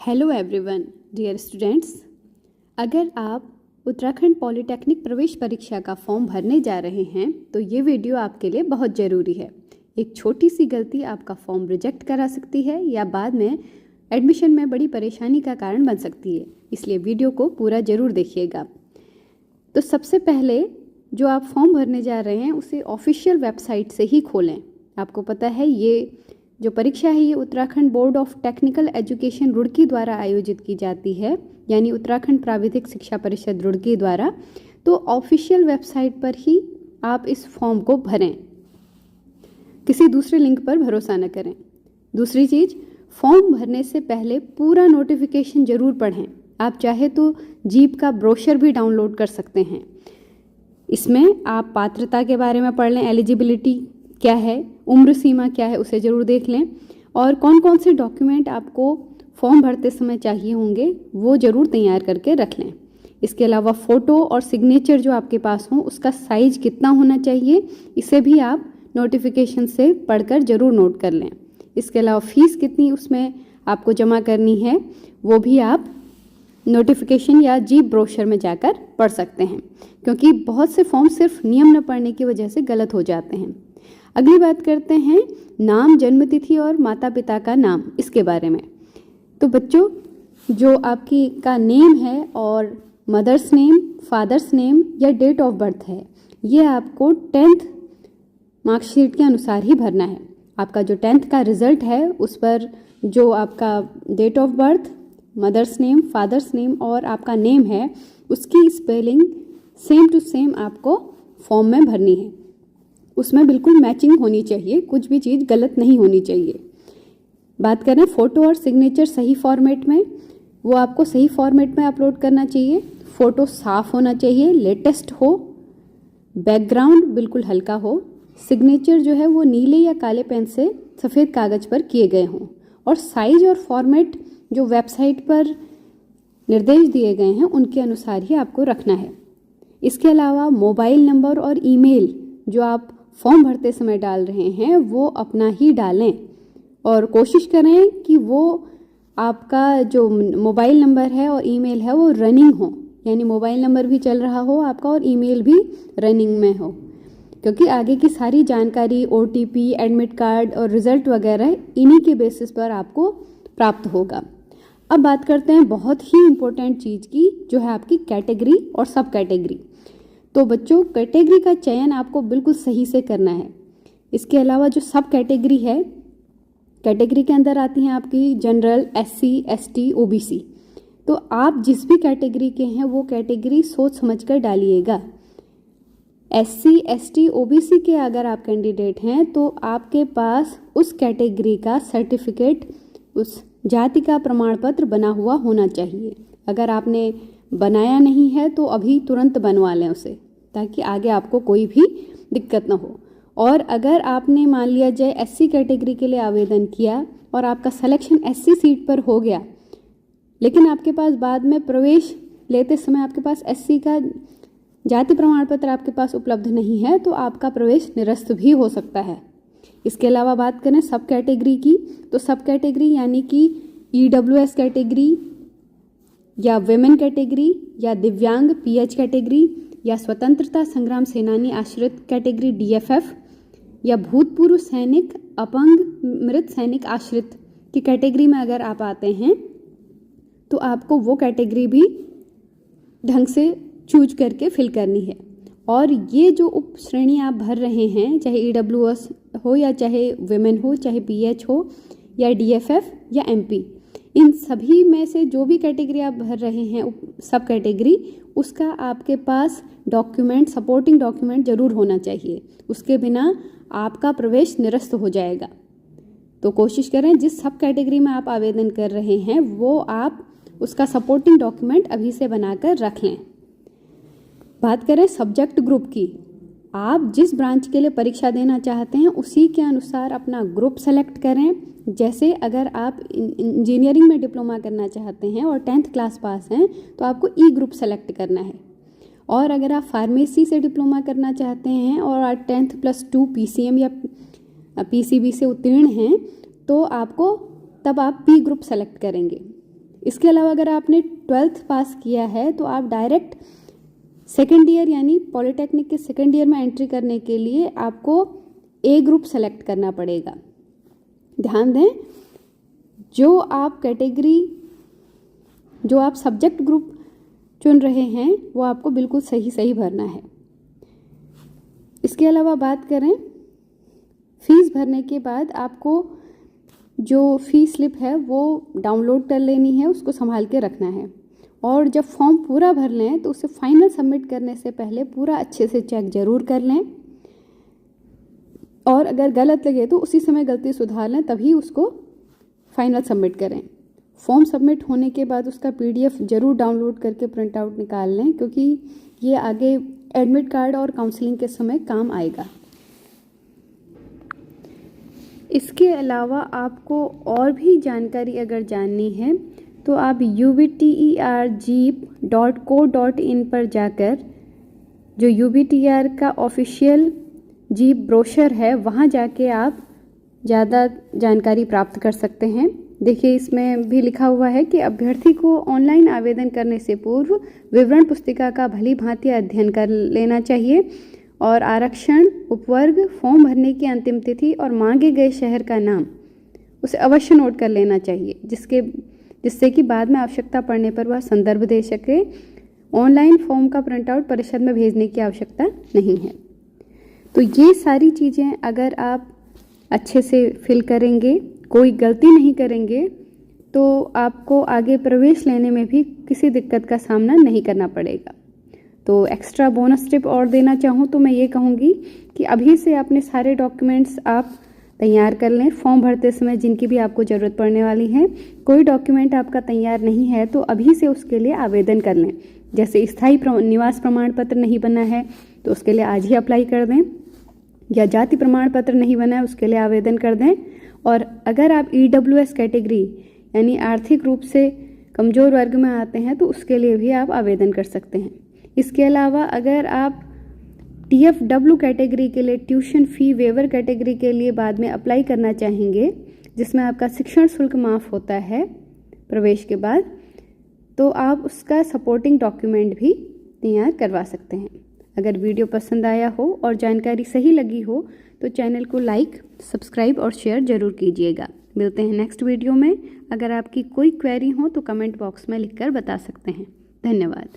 Hello everyone, dear students. अगर आप Uttarakhand polytechnic प्रवेश परीक्षा का फॉर्म भरने जा रहे हैं तो ये वीडियो आपके लिए बहुत ज़रूरी है। एक छोटी सी गलती आपका फॉर्म रिजेक्ट करा सकती है या बाद में एडमिशन में बड़ी परेशानी का कारण बन सकती है, इसलिए वीडियो को पूरा ज़रूर देखिएगा। तो सबसे पहले जो आप फॉर्म भरने जा रहे हैं उसे ऑफिशियल वेबसाइट से ही खोलें। आपको पता है ये जो परीक्षा है ये Uttarakhand board of technical education Roorkee द्वारा आयोजित की जाती है, यानी उत्तराखंड प्राविधिक शिक्षा परिषद रुड़की द्वारा। तो ऑफिशियल वेबसाइट पर ही आप इस फॉर्म को भरें, किसी दूसरे लिंक पर भरोसा न करें। दूसरी चीज़, फॉर्म भरने से पहले पूरा नोटिफिकेशन ज़रूर पढ़ें। आप चाहे तो जीप का ब्रोशर भी डाउनलोड कर सकते हैं। इसमें आप पात्रता के बारे में पढ़ लें, एलिजिबिलिटी क्या है, उम्र सीमा क्या है उसे ज़रूर देख लें, और कौन कौन से डॉक्यूमेंट आपको फॉर्म भरते समय चाहिए होंगे वो ज़रूर तैयार करके रख लें। इसके अलावा फ़ोटो और सिग्नेचर जो आपके पास हो उसका साइज़ कितना होना चाहिए, इसे भी आप नोटिफिकेशन से पढ़कर ज़रूर नोट कर लें। इसके अलावा फ़ीस कितनी उसमें आपको जमा करनी है वो भी आप नोटिफिकेशन या जीप ब्रोशर में जाकर पढ़ सकते हैं, क्योंकि बहुत से फॉर्म सिर्फ नियम न पढ़ने की वजह से गलत हो जाते हैं। अगली बात करते हैं नाम, जन्मतिथि और माता पिता का नाम, इसके बारे में। तो बच्चों, जो आपकी का नेम है और मदर्स नेम, फादर्स नेम या डेट ऑफ बर्थ है, ये आपको 10th मार्कशीट के अनुसार ही भरना है। आपका जो 10th का रिजल्ट है उस पर जो आपका date of birth, mother's name, father's name और आपका नेम है उसकी स्पेलिंग सेम टू सेम आपको फॉर्म में भरनी है। उसमें बिल्कुल मैचिंग होनी चाहिए, कुछ भी चीज़ गलत नहीं होनी चाहिए। बात करें फ़ोटो और सिग्नेचर सही फॉर्मेट में, वो आपको सही फॉर्मेट में अपलोड करना चाहिए। फ़ोटो साफ़ होना चाहिए, लेटेस्ट हो, बैकग्राउंड बिल्कुल हल्का हो, सिग्नेचर जो है वो नीले या काले पेन से सफ़ेद कागज़ पर किए गए हों, और साइज और फॉर्मेट जो वेबसाइट पर निर्देश दिए गए हैं उनके अनुसार ही आपको रखना है। इसके अलावा मोबाइल नंबर और ईमेल जो आप फॉर्म भरते समय डाल रहे हैं वो अपना ही डालें, और कोशिश करें कि वो आपका जो मोबाइल नंबर है और ईमेल है वो रनिंग हो, यानी मोबाइल नंबर भी चल रहा हो आपका और ईमेल भी रनिंग में हो, क्योंकि आगे की सारी जानकारी, OTP, एडमिट कार्ड और रिज़ल्ट वगैरह इन्हीं के बेसिस पर आपको प्राप्त होगा। अब बात करते हैं बहुत ही इम्पोर्टेंट चीज़ की, जो है आपकी कैटेगरी और सब कैटेगरी। तो बच्चों, कैटेगरी का चयन आपको बिल्कुल सही से करना है। इसके अलावा जो सब कैटेगरी है, कैटेगरी के अंदर आती हैं आपकी जनरल, SC, ST, OBC। तो आप जिस भी कैटेगरी के हैं वो कैटेगरी सोच समझकर डालिएगा। SC, ST, OBC के अगर आप कैंडिडेट हैं तो आपके पास उस कैटेगरी का सर्टिफिकेट, उस जाति का प्रमाण पत्र बना हुआ होना चाहिए। अगर आपने बनाया नहीं है तो अभी तुरंत बनवा लें उसे, ताकि आगे आपको कोई भी दिक्कत ना हो। और अगर आपने मान लिया जाए SC कैटेगरी के लिए आवेदन किया और आपका सिलेक्शन SC सीट पर हो गया, लेकिन आपके पास बाद में प्रवेश लेते समय आपके पास SC का जाति प्रमाण पत्र आपके पास उपलब्ध नहीं है, तो आपका प्रवेश निरस्त भी हो सकता है। इसके अलावा बात करें सब कैटेगरी की, तो सब कैटेगरी यानी कि EWS कैटेगरी या विमेन कैटेगरी या दिव्यांग PH कैटेगरी या स्वतंत्रता संग्राम सेनानी आश्रित कैटेगरी DFF या भूतपूर्व सैनिक, अपंग, मृत सैनिक आश्रित की कैटेगरी में अगर आप आते हैं तो आपको वो कैटेगरी भी ढंग से चूज करके फिल करनी है। और ये जो उप श्रेणी आप भर रहे हैं, चाहे EWS हो या चाहे विमेन हो, चाहे PH हो या DFF या MP, इन सभी में से जो भी कैटेगरी आप भर रहे हैं सब कैटेगरी, उसका आपके पास डॉक्यूमेंट, सपोर्टिंग डॉक्यूमेंट ज़रूर होना चाहिए। उसके बिना आपका प्रवेश निरस्त हो जाएगा। तो कोशिश करें जिस सब कैटेगरी में आप आवेदन कर रहे हैं वो आप उसका सपोर्टिंग डॉक्यूमेंट अभी से बनाकर रख लें। बात करें सब्जेक्ट ग्रुप की, आप जिस ब्रांच के लिए परीक्षा देना चाहते हैं उसी के अनुसार अपना ग्रुप सेलेक्ट करें। जैसे अगर आप इंजीनियरिंग में डिप्लोमा करना चाहते हैं और 10th क्लास पास हैं तो आपको E ग्रुप सेलेक्ट करना है, और अगर आप फार्मेसी से डिप्लोमा करना चाहते हैं और आप 10th+2 PCM या PCB से उत्तीर्ण हैं तो आपको तब आप P ग्रुप सेलेक्ट करेंगे। इसके अलावा अगर आपने 12th पास किया है तो आप डायरेक्ट सेकेंड ईयर यानी पॉलिटेक्निक के सेकेंड ईयर में एंट्री करने के लिए आपको ए ग्रुप सेलेक्ट करना पड़ेगा। ध्यान दें, जो आप सब्जेक्ट ग्रुप चुन रहे हैं वो आपको बिल्कुल सही भरना है। इसके अलावा बात करें फीस भरने के बाद आपको जो फी स्लिप है वो डाउनलोड कर लेनी है, उसको संभाल के रखना है। और जब फॉर्म पूरा भर लें तो उसे फाइनल सबमिट करने से पहले पूरा अच्छे से चेक ज़रूर कर लें, और अगर गलत लगे तो उसी समय गलती सुधार लें, तभी उसको फाइनल सबमिट करें। फॉर्म सबमिट होने के बाद उसका PDF ज़रूर डाउनलोड करके प्रिंट आउट निकाल लें, क्योंकि ये आगे एडमिट कार्ड और काउंसलिंग के समय काम आएगा। इसके अलावा आपको और भी जानकारी अगर जाननी है तो आप ubterjeep.co.in पर जाकर जो UBTR का ऑफिशियल जीप ब्रोशर है वहाँ जाके आप ज़्यादा जानकारी प्राप्त कर सकते हैं। देखिए, इसमें भी लिखा हुआ है कि अभ्यर्थी को ऑनलाइन आवेदन करने से पूर्व विवरण पुस्तिका का भली भांति अध्ययन कर लेना चाहिए और आरक्षण, उपवर्ग, फॉर्म भरने की अंतिम तिथि और मांगे गए शहर का नाम उसे अवश्य नोट कर लेना चाहिए, जिससे कि बाद में आवश्यकता पड़ने पर वह संदर्भ दे सके। ऑनलाइन फॉर्म का प्रिंट आउट परिषद में भेजने की आवश्यकता नहीं है। तो ये सारी चीज़ें अगर आप अच्छे से फिल करेंगे, कोई गलती नहीं करेंगे, तो आपको आगे प्रवेश लेने में भी किसी दिक्कत का सामना नहीं करना पड़ेगा। तो एक्स्ट्रा बोनस टिप और देना चाहूँ तो मैं ये कहूँगी कि अभी से अपने सारे डॉक्यूमेंट्स आप तैयार कर लें। फॉर्म भरते समय जिनकी भी आपको ज़रूरत पड़ने वाली है, कोई डॉक्यूमेंट आपका तैयार नहीं है तो अभी से उसके लिए आवेदन कर लें। जैसे स्थायी निवास प्रमाण पत्र नहीं बना है तो उसके लिए आज ही अप्लाई कर दें, या जाति प्रमाण पत्र नहीं बना है उसके लिए आवेदन कर दें। और अगर आप EWS कैटेगरी यानी आर्थिक रूप से कमज़ोर वर्ग में आते हैं तो उसके लिए भी आप आवेदन कर सकते हैं। इसके अलावा अगर आप TFW कैटेगरी के लिए ट्यूशन फ़ी वेवर कैटेगरी के लिए बाद में अप्लाई करना चाहेंगे, जिसमें आपका शिक्षण शुल्क माफ़ होता है प्रवेश के बाद, तो आप उसका सपोर्टिंग डॉक्यूमेंट भी तैयार करवा सकते हैं। अगर वीडियो पसंद आया हो और जानकारी सही लगी हो तो चैनल को लाइक, सब्सक्राइब और शेयर ज़रूर कीजिएगा। मिलते हैं नेक्स्ट वीडियो में। अगर आपकी कोई क्वेरी हो तो कमेंट बॉक्स में लिखकर बता सकते हैं। धन्यवाद।